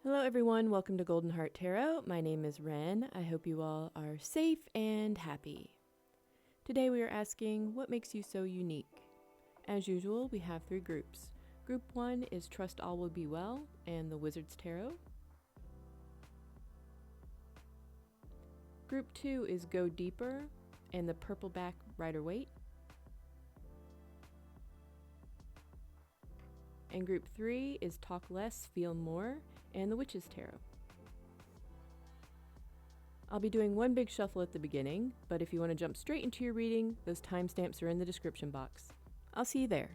Hello everyone, welcome to Golden Heart Tarot. My name is Ren. I hope you all are safe and happy. Today we are asking, what makes you so unique? As usual, we have three groups. Group 1 is Trust All Will Be Well and the Wizard's Tarot. Group 2 is Go Deeper and the Purpleback Rider-Waite. And Group 3 is Talk Less, Feel More and the Witch's Tarot. I'll be doing one big shuffle at the beginning, but if you want to jump straight into your reading, those timestamps are in the description box. I'll see you there.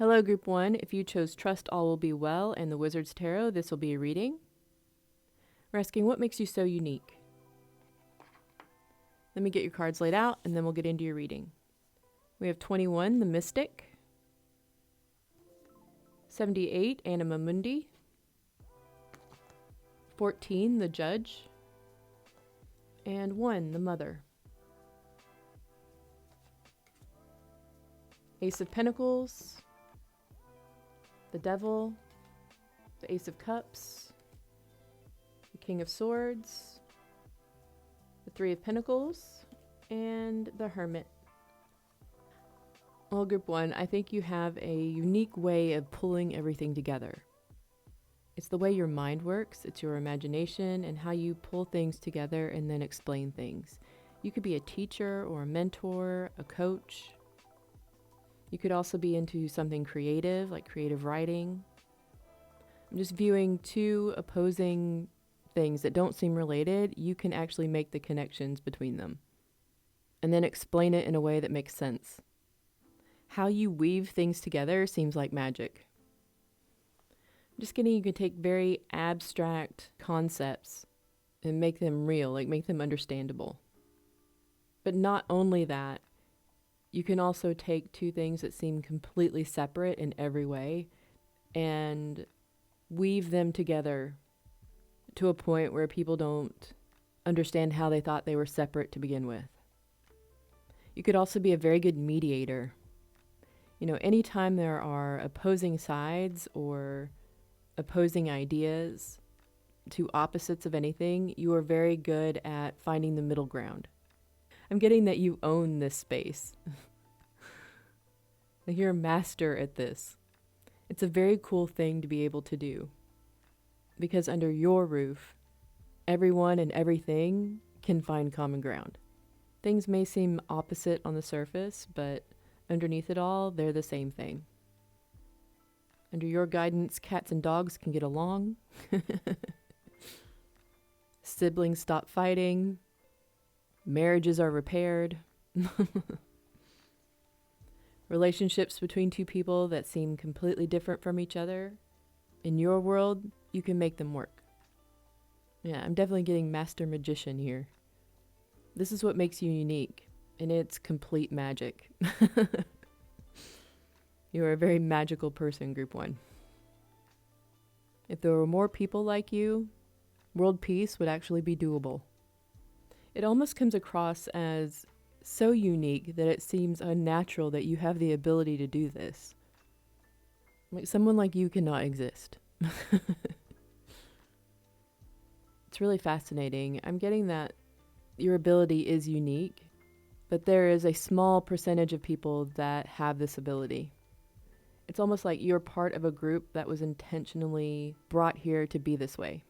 Hello, Group 1. If you chose Trust All Will Be Well and the Wizard's Tarot, this will be a reading. We're asking, what makes you so unique? Let me get your cards laid out, and then we'll get into your reading. We have 21, the Mystic. 78, Anima Mundi. 14, the Judge. And 1, the Mother. Ace of Pentacles. The Devil. The Ace of Cups. The King of Swords. The Three of Pentacles. And the Hermit. Well, Group 1, I think you have a unique way of pulling everything together. It's the way your mind works, it's your imagination, and how you pull things together and then explain things. You could be a teacher or a mentor, a coach. You could also be into something creative, like creative writing. I'm just viewing two opposing things that don't seem related. You can actually make the connections between them and then explain it in a way that makes sense. How you weave things together seems like magic. Just kidding, you can take very abstract concepts and make them real, like make them understandable. But not only that, you can also take two things that seem completely separate in every way and weave them together to a point where people don't understand how they thought they were separate to begin with. You could also be a very good mediator. You know, anytime there are opposing sides or opposing ideas, two opposites of anything, you are very good at finding the middle ground. I'm getting that you own this space. Like you're a master at this. It's a very cool thing to be able to do. Because under your roof, everyone and everything can find common ground. Things may seem opposite on the surface, but underneath it all, they're the same thing. Under your guidance, cats and dogs can get along. Siblings stop fighting. Marriages are repaired. Relationships between two people that seem completely different from each other. In your world, you can make them work. Yeah, I'm definitely getting master magician here. This is what makes you unique, and it's complete magic. You are a very magical person, Group 1. If there were more people like you, world peace would actually be doable. It almost comes across as so unique that it seems unnatural that you have the ability to do this. Like someone like you cannot exist. It's really fascinating. I'm getting that your ability is unique, but there is a small percentage of people that have this ability. It's almost like you're part of a group that was intentionally brought here to be this way,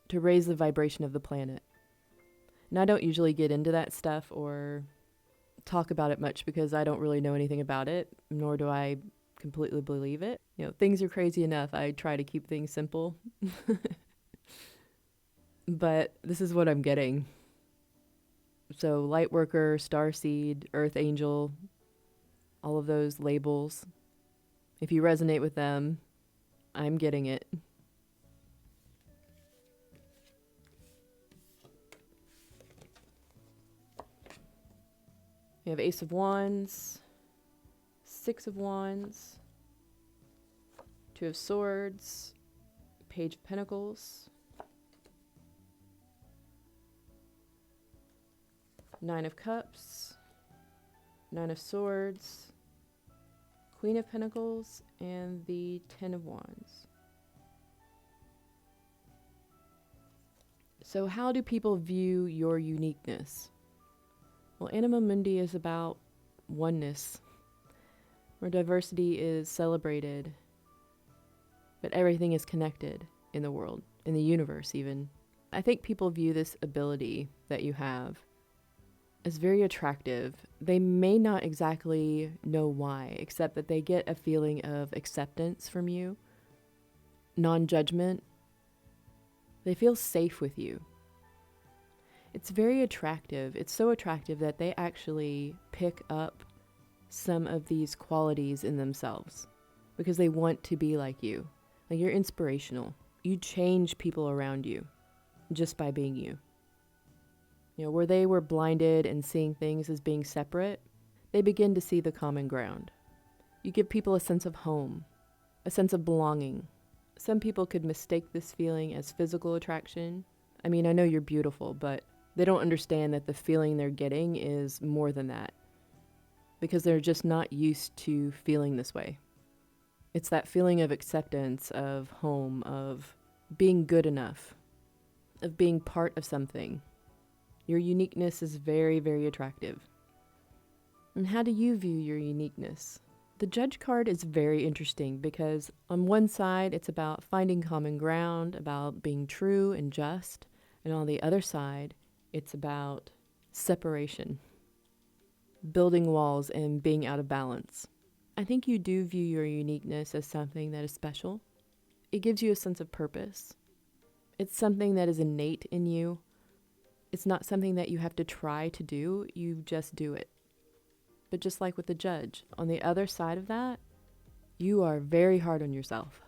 to raise the vibration of the planet. And I don't usually get into that stuff or talk about it much because I don't really know anything about it, nor do I completely believe it. You know, things are crazy enough. I try to keep things simple. But this is what I'm getting. So Lightworker, Starseed, Earth Angel, all of those labels. If you resonate with them, I'm getting it. We have Ace of Wands, Six of Wands, Two of Swords, Page of Pentacles, Nine of Cups, Nine of Swords, Queen of Pentacles, and the Ten of Wands. So how do people view your uniqueness? Well, Anima Mundi is about oneness, where diversity is celebrated, but everything is connected in the world, in the universe even. I think people view this ability that you have as very attractive. They may not exactly know why, except that they get a feeling of acceptance from you, non-judgment. They feel safe with you. It's very attractive. It's so attractive that they actually pick up some of these qualities in themselves. because they want to be like you. Like, you're inspirational. You change people around you just by being you. You know, where they were blinded and seeing things as being separate, they begin to see the common ground. You give people a sense of home, a sense of belonging. Some people could mistake this feeling as physical attraction. I mean, I know you're beautiful, but they don't understand that the feeling they're getting is more than that, because they're just not used to feeling this way. It's that feeling of acceptance, of home, of being good enough, of being part of something. Your uniqueness is very, very attractive. And how do you view your uniqueness? The Judge card is very interesting because on one side, it's about finding common ground, about being true and just. And on the other side, it's about separation, building walls and being out of balance. I think you do view your uniqueness as something that is special. It gives you a sense of purpose. It's something that is innate in you. It's not something that you have to try to do, you just do it. But just like with the Judge, on the other side of that, you are very hard on yourself.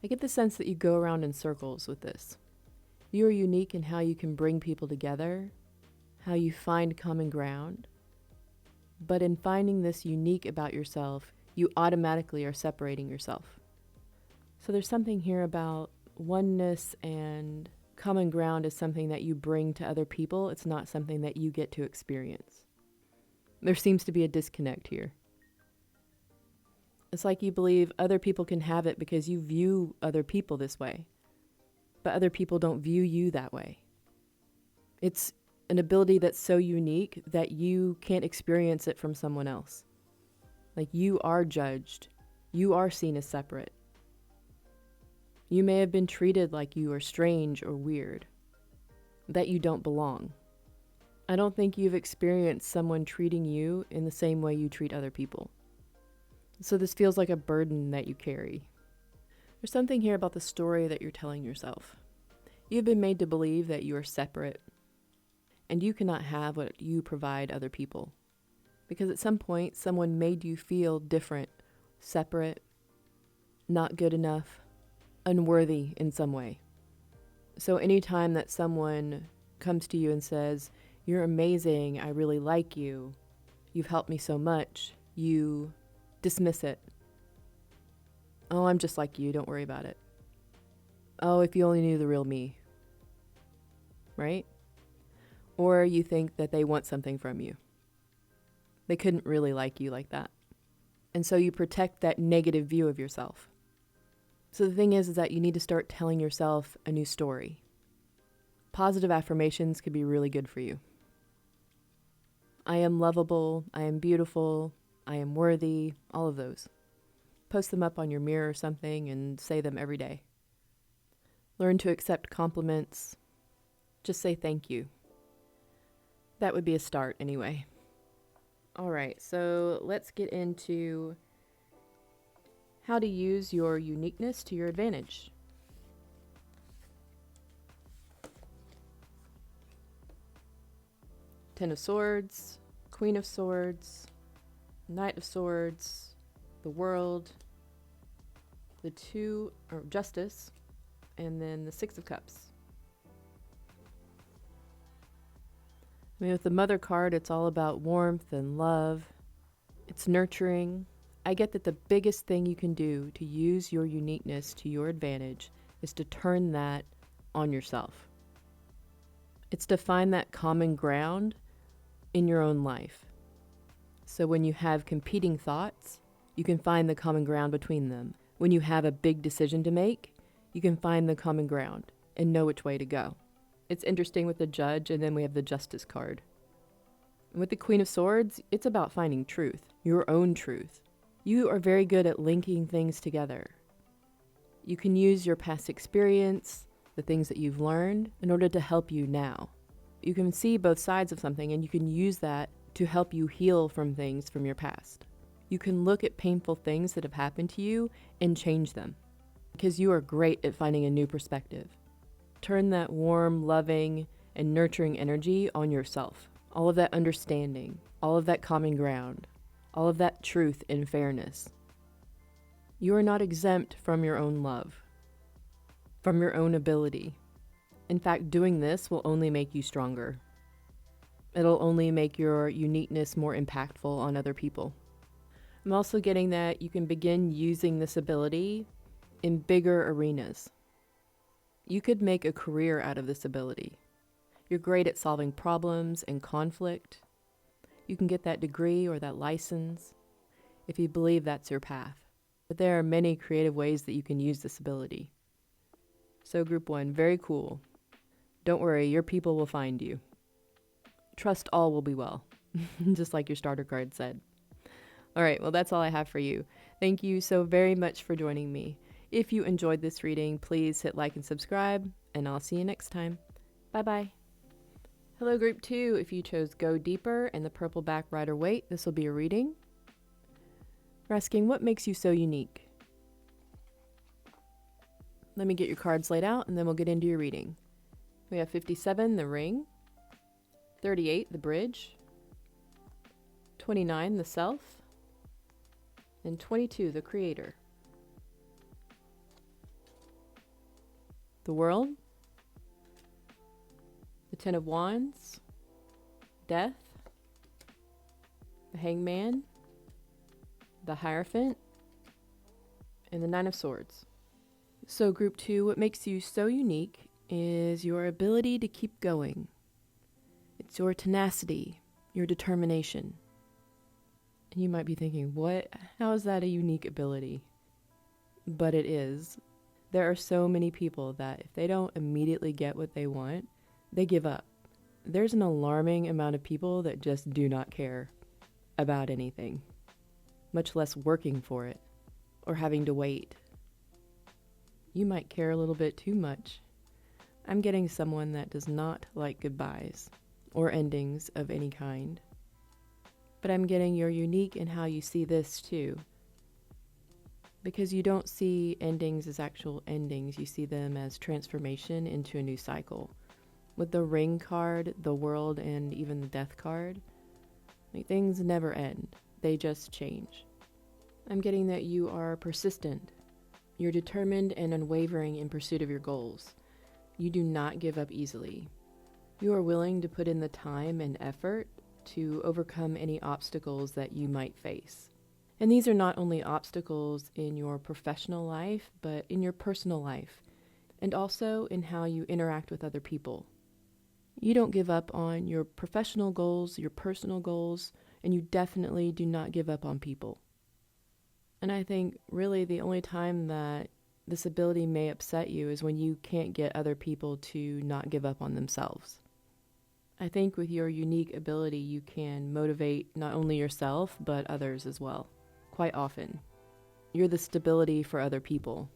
I get the sense that you go around in circles with this. You are unique in how you can bring people together, how you find common ground. But in finding this unique about yourself, you automatically are separating yourself. So there's something here about oneness, and common ground is something that you bring to other people. It's not something that you get to experience. There seems to be a disconnect here. It's like you believe other people can have it because you view other people this way, but other people don't view you that way. It's an ability that's so unique that you can't experience it from someone else. Like, you are judged. You are seen as separate. You may have been treated like you are strange or weird, that you don't belong. I don't think you've experienced someone treating you in the same way you treat other people. So this feels like a burden that you carry. There's something here about the story that you're telling yourself. You've been made to believe that you are separate, and you cannot have what you provide other people. Because at some point, someone made you feel different, separate, not good enough, unworthy in some way. So anytime that someone comes to you and says, "You're amazing, I really like you, you've helped me so much," you dismiss it. "Oh, I'm just like you, don't worry about it. Oh, if you only knew the real me." Right? Or you think that they want something from you. They couldn't really like you like that. And so you protect that negative view of yourself. So the thing is that you need to start telling yourself a new story. Positive affirmations could be really good for you. I am lovable, I am beautiful, I am worthy, all of those. Post them up on your mirror or something and say them every day. Learn to accept compliments. Just say thank you. That would be a start anyway. All right, so let's get into how to use your uniqueness to your advantage. Ten of Swords, Queen of Swords, Knight of Swords, the World, the Justice, and then the Six of Cups. I mean, with the Mother card, it's all about warmth and love. It's nurturing. I get that the biggest thing you can do to use your uniqueness to your advantage is to turn that on yourself. It's to find that common ground in your own life. So when you have competing thoughts, you can find the common ground between them. When you have a big decision to make, you can find the common ground and know which way to go. It's interesting with the Judge, and then we have the Justice card. And with the Queen of Swords, it's about finding truth, your own truth. You are very good at linking things together. You can use your past experience, the things that you've learned, in order to help you now. You can see both sides of something, and you can use that to help you heal from things from your past. You can look at painful things that have happened to you and change them, because you are great at finding a new perspective. Turn that warm, loving, and nurturing energy on yourself. All of that understanding, all of that common ground, all of that truth and fairness. You are not exempt from your own love, from your own ability. In fact, doing this will only make you stronger. It'll only make your uniqueness more impactful on other people. I'm also getting that you can begin using this ability in bigger arenas. You could make a career out of this ability. You're great at solving problems and conflict. You can get that degree or that license if you believe that's your path. But there are many creative ways that you can use this ability. So group 1, very cool. Don't worry, your people will find you. Trust all will be well, just like your starter card said. All right, well, that's all I have for you. Thank you so very much for joining me. If you enjoyed this reading, please hit like and subscribe, and I'll see you next time. Bye-bye. Hello, Group 2. If you chose Go Deeper and the Purple Back Rider Waite, this will be a reading. We're asking, what makes you so unique? Let me get your cards laid out, and then we'll get into your reading. We have 57, the Ring. 38, the Bridge. 29, the Self. And 22, the Creator. The World. The Ten of Wands. Death. The Hangman. The Hierophant. And the Nine of Swords. So Group 2, what makes you so unique is your ability to keep going. It's your tenacity, your determination. And you might be thinking, what? How is that a unique ability? But it is. There are so many people that if they don't immediately get what they want, they give up. There's an alarming amount of people that just do not care about anything, much less working for it or having to wait. You might care a little bit too much. I'm getting someone that does not like goodbyes or endings of any kind. But I'm getting you're unique in how you see this too. Because you don't see endings as actual endings, you see them as transformation into a new cycle. With the Ring card, the World, and even the Death card, things never end. They just change. I'm getting that you are persistent. You're determined and unwavering in pursuit of your goals. You do not give up easily. You are willing to put in the time and effort to overcome any obstacles that you might face. And these are not only obstacles in your professional life, but in your personal life, and also in how you interact with other people. You don't give up on your professional goals, your personal goals, and you definitely do not give up on people. And I think really the only time that this ability may upset you is when you can't get other people to not give up on themselves. I think with your unique ability, you can motivate not only yourself, but others as well. Quite often. You're the stability for other people.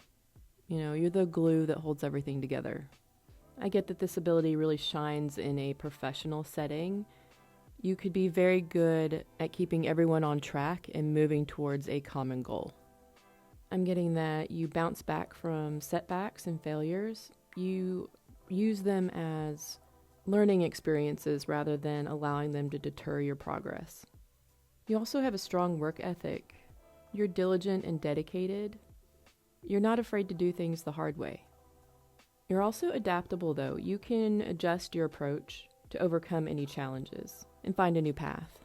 You're the glue that holds everything together. I get that this ability really shines in a professional setting. You could be very good at keeping everyone on track and moving towards a common goal. I'm getting that you bounce back from setbacks and failures. You use them as learning experiences rather than allowing them to deter your progress. You also have a strong work ethic. You're diligent and dedicated. You're not afraid to do things the hard way. You're also adaptable, though. You can adjust your approach to overcome any challenges and find a new path.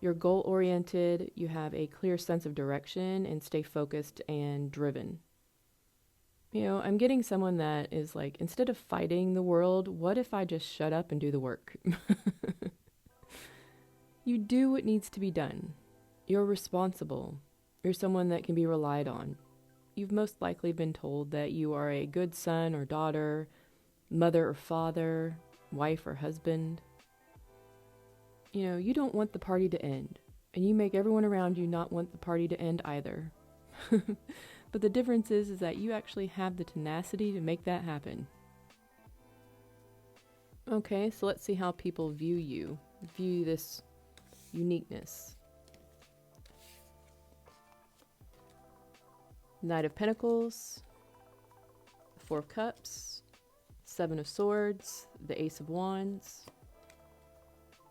You're goal-oriented, you have a clear sense of direction, and stay focused and driven. I'm getting someone that is like, instead of fighting the world, what if I just shut up and do the work? You do what needs to be done. You're responsible. You're someone that can be relied on. You've most likely been told that you are a good son or daughter, mother or father, wife or husband. You don't want the party to end, and you make everyone around you not want the party to end either. But the difference is that you actually have the tenacity to make that happen. Okay, so let's see how people view this uniqueness. Knight of Pentacles, Four of Cups, Seven of Swords, the Ace of Wands,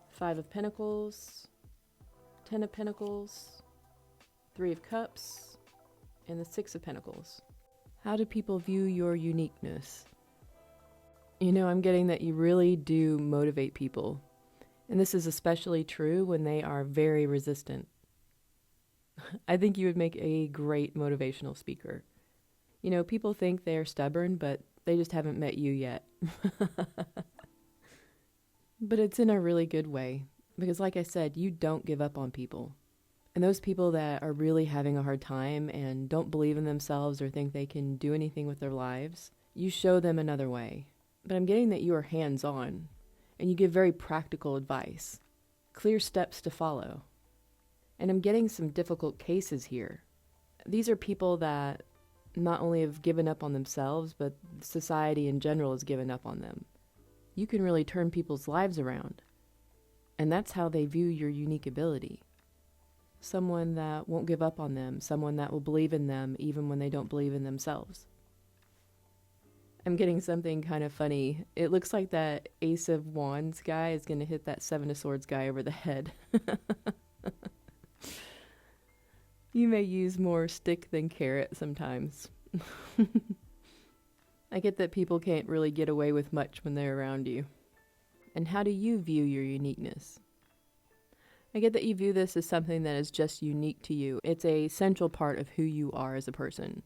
Five of Pentacles, Ten of Pentacles, Three of Cups, and the Six of Pentacles. How do people view your uniqueness? I'm getting that you really do motivate people. And this is especially true when they are very resistant. I think you would make a great motivational speaker. People think they're stubborn, but they just haven't met you yet. But it's in a really good way, because like I said, you don't give up on people. And those people that are really having a hard time and don't believe in themselves or think they can do anything with their lives, you show them another way. But I'm getting that you are hands-on, and you give very practical advice, clear steps to follow. And I'm getting some difficult cases here. These are people that not only have given up on themselves, but society in general has given up on them. You can really turn people's lives around. And that's how they view your unique ability. Someone that won't give up on them, someone that will believe in them even when they don't believe in themselves. I'm getting something kind of funny. It looks like that Ace of Wands guy is going to hit that Seven of Swords guy over the head. You may use more stick than carrot sometimes. I get that people can't really get away with much when they're around you. And how do you view your uniqueness? I get that you view this as something that is just unique to you. It's a central part of who you are as a person.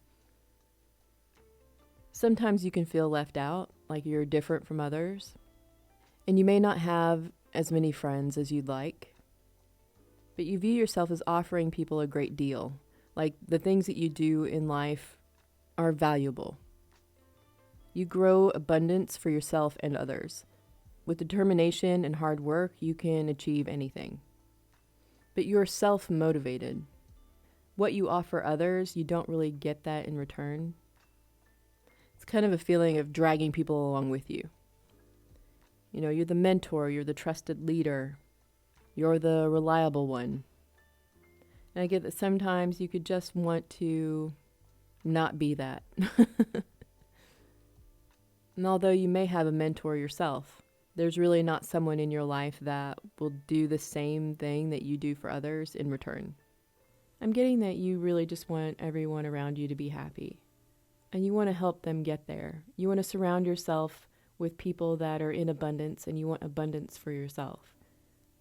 Sometimes you can feel left out, like you're different from others. And you may not have as many friends as you'd like. But you view yourself as offering people a great deal. Like the things that you do in life are valuable. You grow abundance for yourself and others. With determination and hard work, you can achieve anything. But you're self-motivated. What you offer others, you don't really get that in return. It's kind of a feeling of dragging people along with you. You're the mentor, you're the trusted leader. You're the reliable one. And I get that sometimes you could just want to not be that. And although you may have a mentor yourself, there's really not someone in your life that will do the same thing that you do for others in return. I'm getting that you really just want everyone around you to be happy. And you want to help them get there. You want to surround yourself with people that are in abundance, and you want abundance for yourself.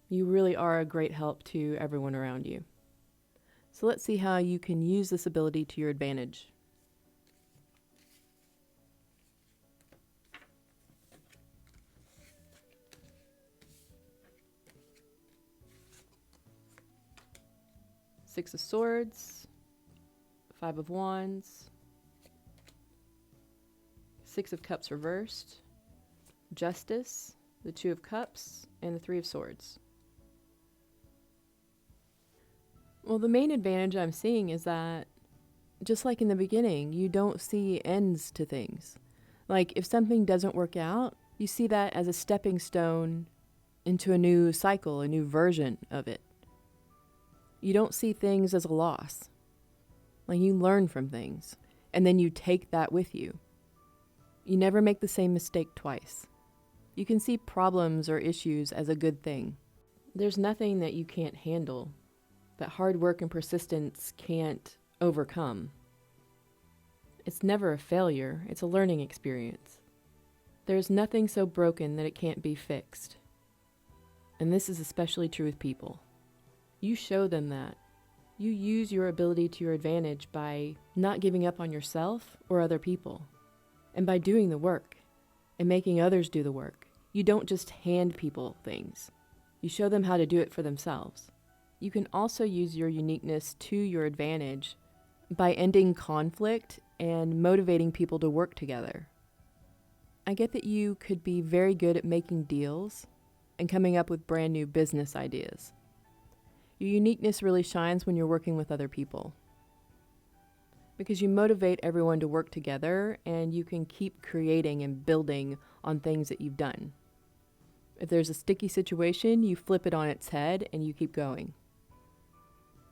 You really are a great help to everyone around you. So let's see how you can use this ability to your advantage. Six of Swords, Five of Wands, Six of Cups reversed, Justice, the Two of Cups, and the Three of Swords. Well, the main advantage I'm seeing is that, just like in the beginning, you don't see ends to things. Like, if something doesn't work out, you see that as a stepping stone into a new cycle, a new version of it. You don't see things as a loss. Like, you learn from things, and then you take that with you. You never make the same mistake twice. You can see problems or issues as a good thing. There's nothing that you can't handle, that hard work and persistence can't overcome. It's never a failure, it's a learning experience. There's nothing so broken that it can't be fixed. And this is especially true with people. You show them that. You use your ability to your advantage by not giving up on yourself or other people, and by doing the work and making others do the work. You don't just hand people things. You show them how to do it for themselves. You can also use your uniqueness to your advantage by ending conflict and motivating people to work together. I get that you could be very good at making deals and coming up with brand new business ideas. Your uniqueness really shines when you're working with other people, because you motivate everyone to work together and you can keep creating and building on things that you've done. If there's a sticky situation, you flip it on its head and you keep going.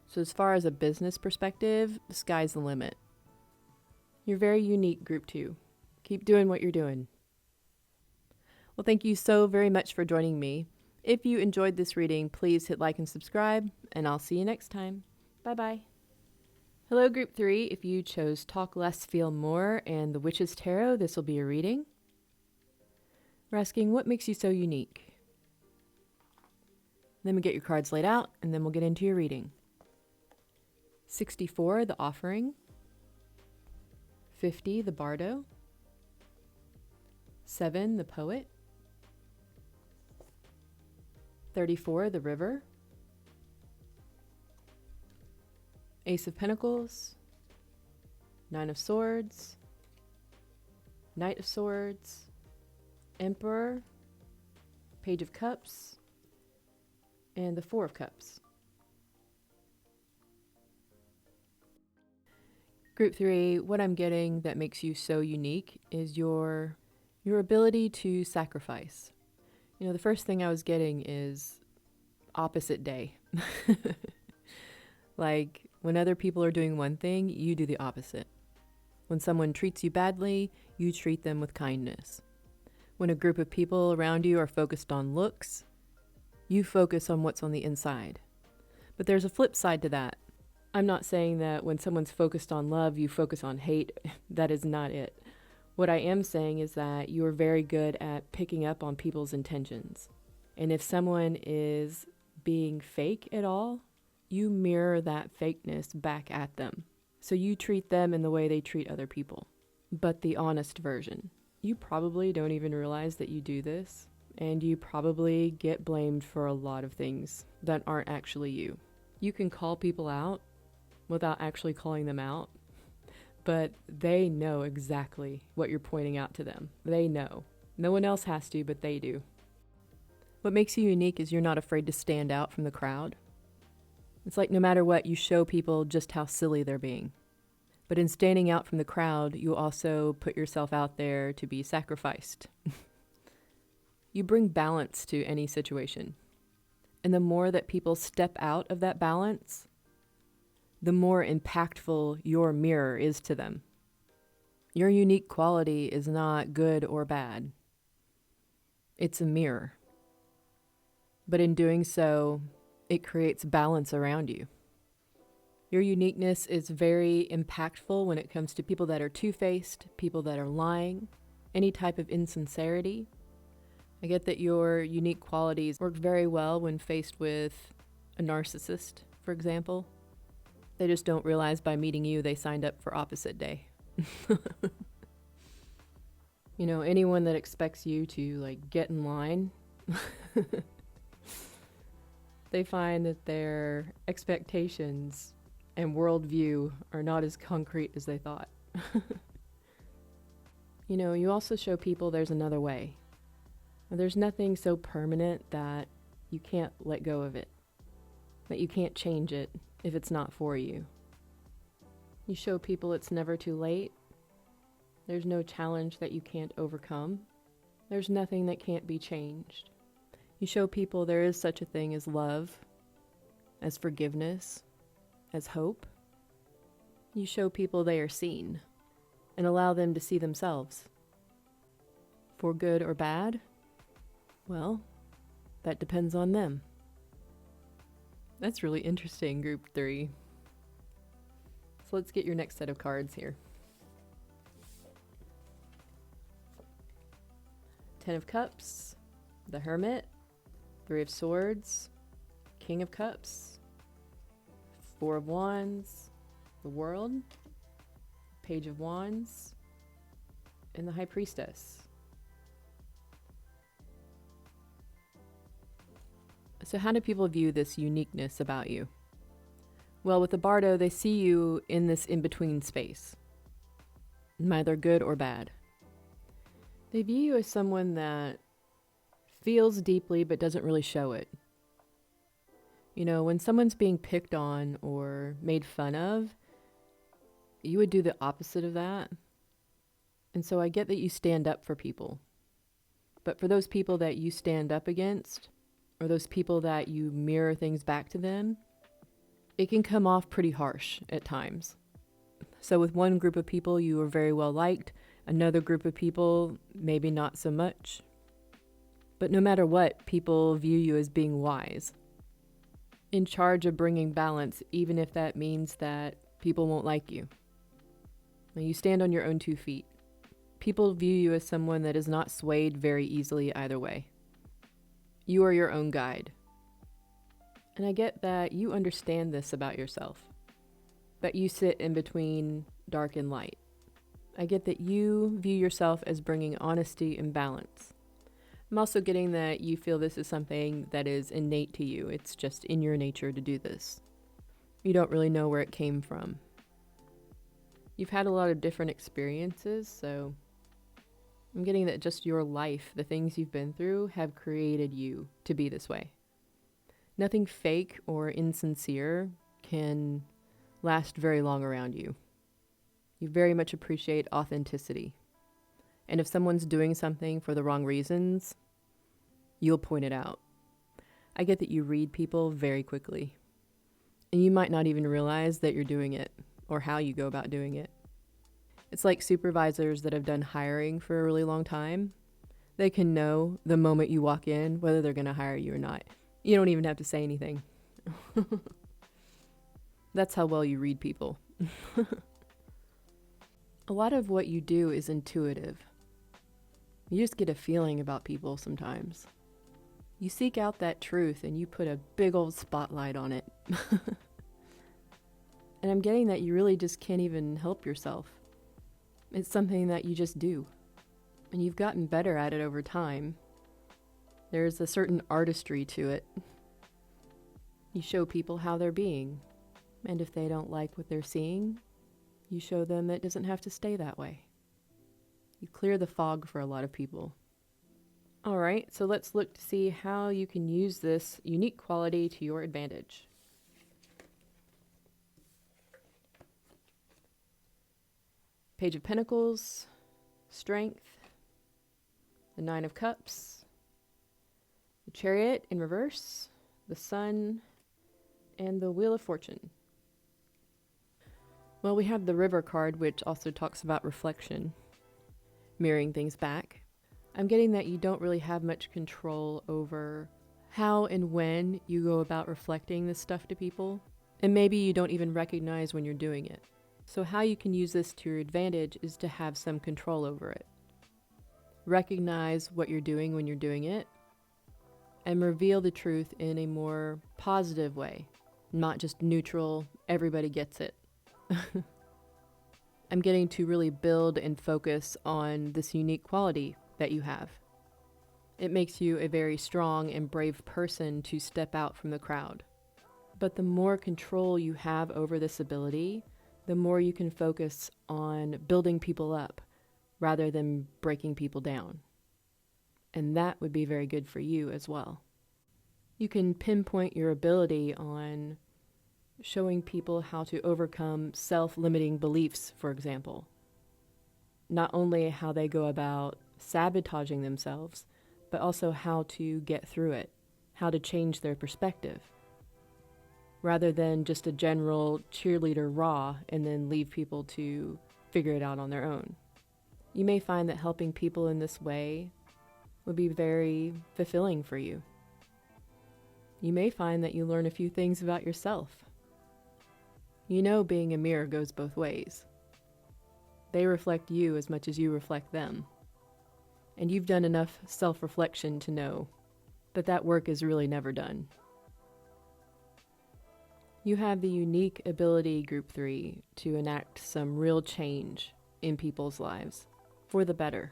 So as far as a business perspective, the sky's the limit. You're very unique, Group 2. Keep doing what you're doing. Well, thank you so very much for joining me. If you enjoyed this reading, please hit like and subscribe, and I'll see you next time. Bye-bye. Hello, Group 3. If you chose Talk Less, Feel More and the Witch's Tarot, this will be a reading. We're asking, what makes you so unique? Then we get your cards laid out, and then we'll get into your reading. 64, the Offering. 50, the Bardo. 7, the Poet. 34, the River. Ace of Pentacles. 9 of Swords. Knight of Swords. Emperor. Page of Cups. And the 4 of Cups. Group 3, what I'm getting that makes you so unique is your ability to sacrifice. You know, the first thing I was getting is opposite day. Like, when other people are doing one thing, you do the opposite. When someone treats you badly, you treat them with kindness. When a group of people around you are focused on looks, you focus on what's on the inside. But there's a flip side to that. I'm not saying that when someone's focused on love, you focus on hate. That is not it. What I am saying is that you are very good at picking up on people's intentions. And if someone is being fake at all, you mirror that fakeness back at them. So you treat them in the way they treat other people, but the honest version. You probably don't even realize that you do this, and you probably get blamed for a lot of things that aren't actually you. You can call people out without actually calling them out, but they know exactly what you're pointing out to them. They know. No one else has to, but they do. What makes you unique is you're not afraid to stand out from the crowd. It's like no matter what, you show people just how silly they're being. But in standing out from the crowd, you also put yourself out there to be sacrificed. You bring balance to any situation. And the more that people step out of that balance, the more impactful your mirror is to them. Your unique quality is not good or bad. It's a mirror. But in doing so, it creates balance around you. Your uniqueness is very impactful when it comes to people that are two-faced, people that are lying, any type of insincerity. I get that your unique qualities work very well when faced with a narcissist, for example. They just don't realize by meeting you they signed up for opposite day. You know, anyone that expects you to get in line, they find that their expectations and worldview are not as concrete as they thought. You know, you also show people there's another way. There's nothing so permanent that you can't let go of it, that you can't change it if it's not for you. You show people it's never too late. There's no challenge that you can't overcome. There's nothing that can't be changed. You show people there is such a thing as love, as forgiveness, as hope. You show people they are seen and allow them to see themselves. For good or bad, well, that depends on them. That's really interesting, Group 3. So let's get your next set of cards here. 10 of Cups, the Hermit, 3 of Swords, King of Cups, 4 of Wands, the World, Page of Wands, and the High Priestess. So how do people view this uniqueness about you? Well, with the Bardo, they see you in this in-between space, neither good or bad. They view you as someone that feels deeply but doesn't really show it. You know, when someone's being picked on or made fun of, you would do the opposite of that. And so I get that you stand up for people. But for those people that you stand up against, or those people that you mirror things back to them, it can come off pretty harsh at times. So with one group of people, you are very well liked. Another group of people, maybe not so much. But no matter what, people view you as being wise, in charge of bringing balance, even if that means that people won't like you. Now, you stand on your own 2 feet. People view you as someone that is not swayed very easily either way. You are your own guide. And I get that you understand this about yourself, that you sit in between dark and light. I get that you view yourself as bringing honesty and balance. I'm also getting that you feel this is something that is innate to you. It's just in your nature to do this. You don't really know where it came from. You've had a lot of different experiences, so I'm getting that just your life, the things you've been through, have created you to be this way. Nothing fake or insincere can last very long around you. You very much appreciate authenticity. And if someone's doing something for the wrong reasons, you'll point it out. I get that you read people very quickly. And you might not even realize that you're doing it or how you go about doing it. It's like supervisors that have done hiring for a really long time. They can know the moment you walk in whether they're going to hire you or not. You don't even have to say anything. That's how well you read people. A lot of what you do is intuitive. You just get a feeling about people sometimes. You seek out that truth and you put a big old spotlight on it. And I'm getting that you really just can't even help yourself. It's something that you just do. And you've gotten better at it over time. There's a certain artistry to it. You show people how they're being. And if they don't like what they're seeing, you show them that it doesn't have to stay that way. You clear the fog for a lot of people. All right, so let's look to see how you can use this unique quality to your advantage. Page of Pentacles, Strength, the 9 of Cups, the Chariot in reverse, the Sun, and the Wheel of Fortune. Well, we have the River card, which also talks about reflection, mirroring things back. I'm getting that you don't really have much control over how and when you go about reflecting this stuff to people, and maybe you don't even recognize when you're doing it. So how you can use this to your advantage is to have some control over it. Recognize what you're doing when you're doing it, and reveal the truth in a more positive way, not just neutral, everybody gets it. I'm getting to really build and focus on this unique quality that you have. It makes you a very strong and brave person to step out from the crowd. But the more control you have over this ability, the more you can focus on building people up rather than breaking people down. And that would be very good for you as well. You can pinpoint your ability on showing people how to overcome self-limiting beliefs, for example. Not only how they go about sabotaging themselves, but also how to get through it, how to change their perspective, rather than just a general cheerleader raw and then leave people to figure it out on their own. You may find that helping people in this way would be very fulfilling for you. You may find that you learn a few things about yourself. You know, being a mirror goes both ways. They reflect you as much as you reflect them. And you've done enough self-reflection to know that that work is really never done. You have the unique ability, Group 3, to enact some real change in people's lives for the better.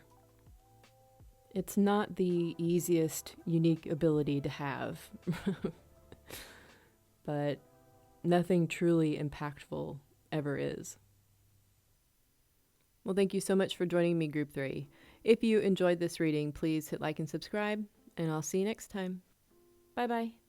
It's not the easiest unique ability to have, but nothing truly impactful ever is. Well, thank you so much for joining me, Group 3. If you enjoyed this reading, please hit like and subscribe, and I'll see you next time. Bye-bye.